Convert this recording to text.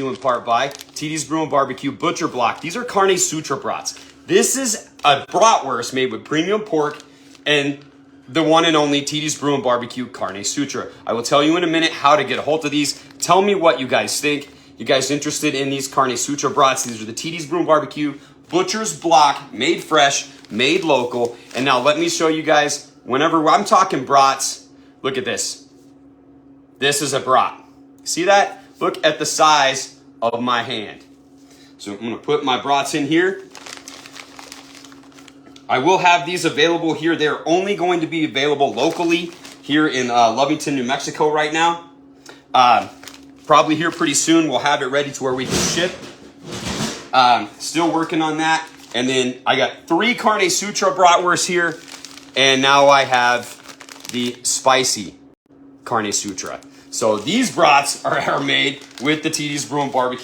in part by TD's Brew and Barbecue Butcher Block. These are Carne Sutra brats. This is a bratwurst made with premium pork and the one and only TD's Brew and Barbecue Carne Sutra. I will tell you in a minute how to get a hold of these. Tell me what you guys think. You guys interested in these Carne Sutra brats? These are the TD's Brew and Barbecue Butcher's Block, made fresh, made local. And now let me show you guys, whenever I'm talking brats, look at this. This is a brat. See that? Look at the size of my hand. So I'm gonna put my brats in here. I will have these available here. They're only going to be available locally here in Lovington, New Mexico right now. Probably here pretty soon. We'll have it ready to where we can ship. Still working on that. And then I got 3 Carne Sutra bratwursts here. And now I have the spicy Carne Sutra. So these brats are made with the TD's Brew and Barbecue